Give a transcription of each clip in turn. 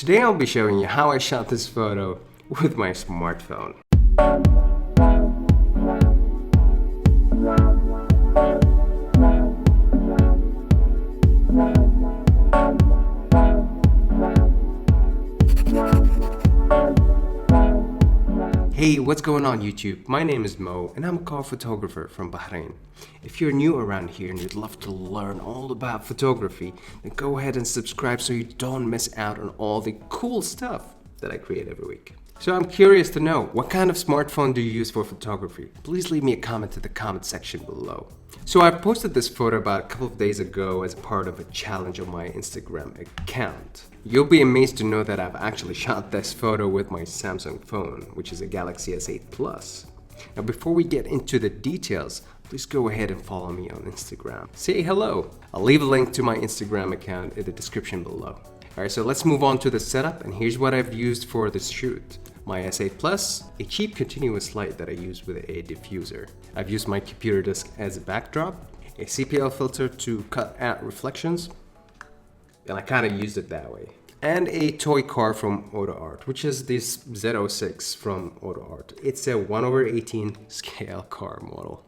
Today I'll be showing you how I shot this photo with my smartphone. Hey, what's going on YouTube? My name is Mo and I'm a car photographer from Bahrain. If you're new around here and you'd love to learn all about photography, then go ahead and subscribe so you don't miss out on all the cool stuff that I create every week. So I'm curious to know, what kind of smartphone do you use for photography? Please leave me a comment in the comment section below. So I posted this photo about a couple of days ago as part of a challenge on my Instagram account. You'll be amazed to know that I've actually shot this photo with my Samsung phone, which is a Galaxy S8 Plus. Now before we get into the details, please go ahead and follow me on Instagram. Say hello. I'll leave a link to my Instagram account in the description below. Alright, so let's move on to the setup, and here's what I've used for this shoot. My S8 Plus, a cheap continuous light that I use with a diffuser. I've used my computer desk as a backdrop, a CPL filter to cut out reflections, and I kind of used it that way. And a toy car from AutoArt, which is this Z06 from AutoArt. It's a 1/18 scale car model.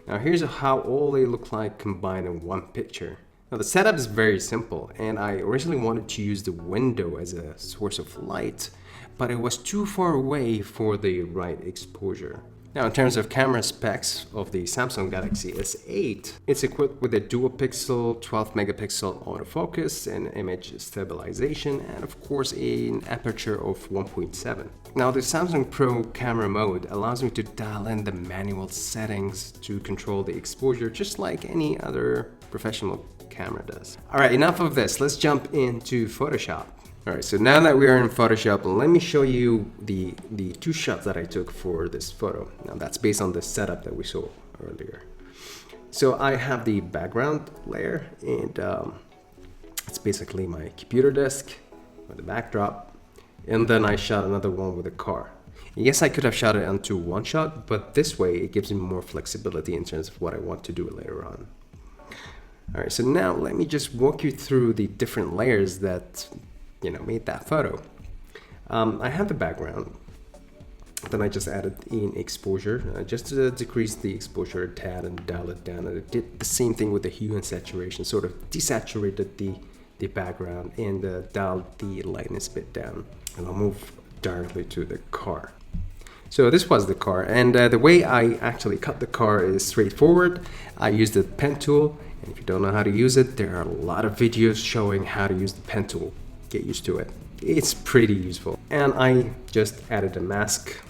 Now here's how all they look like combined in one picture. Now the setup is very simple, and I originally wanted to use the window as a source of light, but it was too far away for the right exposure. Now in terms of camera specs of the Samsung Galaxy S8, it's equipped with a dual pixel 12 megapixel autofocus and image stabilization, and of course an aperture of 1.7. Now the Samsung Pro camera mode allows me to dial in the manual settings to control the exposure just like any other professional camera does. Alright, enough of this, let's jump into Photoshop. Alright, so now that we are in Photoshop, let me show you the two shots that I took for this photo. Now that's based on the setup that we saw earlier. So I have the background layer, and it's basically my computer desk with the backdrop, and then I shot another one with a car. Yes, I could have shot it onto one shot, but this way it gives me more flexibility in terms of what I want to do later on. Alright, so now let me just walk you through the different layers that made that photo. I have the background, then I just added in exposure just to decrease the exposure a tad and dial it down, and I did the same thing with the hue and saturation, sort of desaturated the background and dialed the lightness bit down. And I'll move directly to the car. So this was the car, and the way I actually cut the car is straightforward. I used the pen tool, and if you don't know how to use it, there are a lot of videos showing how to use the pen tool. Get used to it. It's pretty useful. And I just added a mask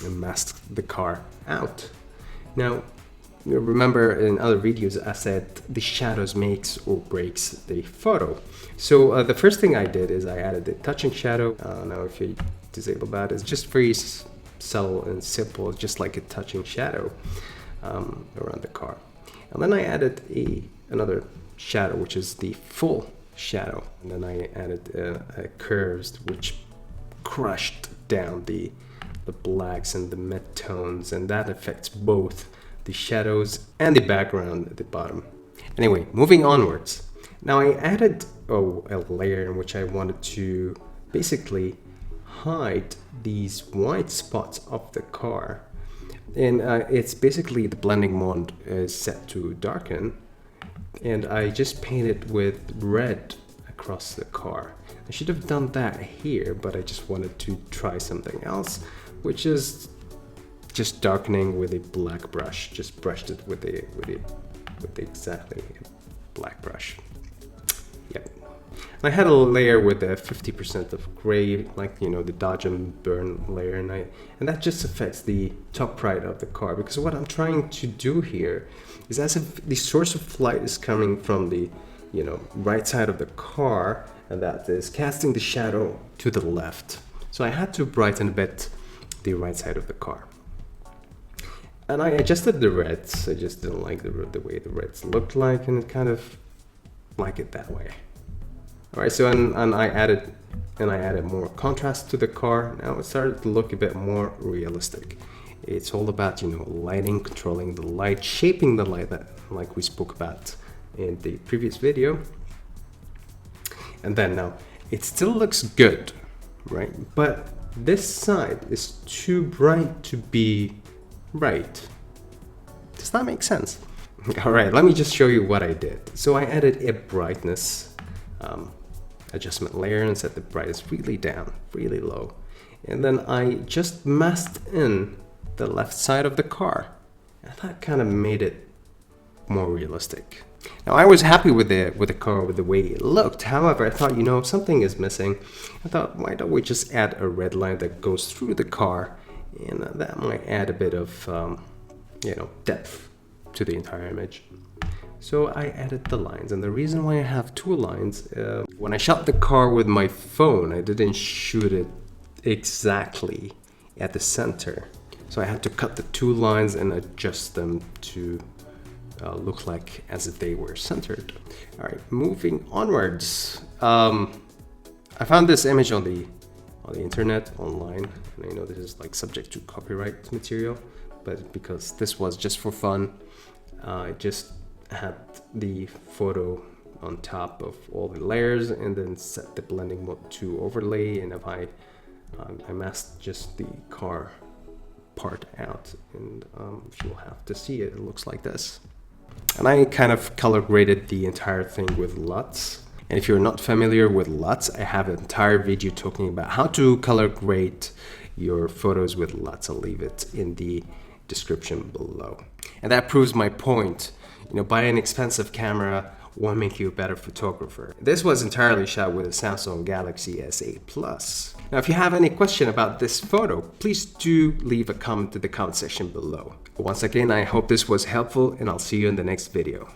and masked the car out. Now, remember in other videos I said the shadows makes or breaks the photo. So the first thing I did is I added the touching shadow. Now if you disable that, it's just very subtle and simple, just like a touching shadow around the car. And then I added another shadow, which is the full shadow, and then I added curves which crushed down the blacks and the mid-tones, and that affects both the shadows and the background at the bottom. Anyway, moving onwards. Now I added a layer in which I wanted to basically hide these white spots of the car, and it's basically the blending mode is set to darken, and I just painted with red across the car. I should have done that here, but I just wanted to try something else, which is just darkening with a black brush. Just brushed it with exactly a black brush. Yep. I had a layer with a 50% of gray, like the dodge and burn layer, and that just affects the top right of the car, because what I'm trying to do here is as if the source of light is coming from the right side of the car, and that is casting the shadow to the left. So I had to brighten a bit the right side of the car. And I adjusted the reds. I just didn't like the way the reds looked like, and kind of like it that way. Alright, so and I added more contrast to the car. Now it started to look a bit more realistic. It's all about lighting, controlling the light, shaping the light, like we spoke about in the previous video. And then now it still looks good, right? But this side is too bright to be right. Does that make sense? All right, let me just show you what I did. So I added a brightness adjustment layer and set the brightness really down, really low. And then I just masked in the left side of the car. And that kind of made it more realistic. Now I was happy with the car, with the way it looked. However, I thought, you know, something is missing. I thought, why don't we just add a red line that goes through the car, and that might add a bit of, you know, depth to the entire image. So I added the lines, and the reason why I have two lines, when I shot the car with my phone, I didn't shoot it exactly at the center. So I had to cut the two lines and adjust them to look like as if they were centered. All right, moving onwards. I found this image on the internet, online, and I know this is like subject to copyright material, but because this was just for fun, I just had the photo on top of all the layers and then set the blending mode to overlay, and if I masked just the car part out, and if you'll have to see it, it looks like this. And I kind of color graded the entire thing with LUTs. And if you're not familiar with LUTs, I have an entire video talking about how to color grade your photos with LUTs. I'll leave it in the description below. And that proves my point. You know, buying an expensive camera won't make you a better photographer. This was entirely shot with a Samsung Galaxy S8 Plus. Now, if you have any question about this photo, please do leave a comment in the comment section below. Once again, I hope this was helpful, and I'll see you in the next video.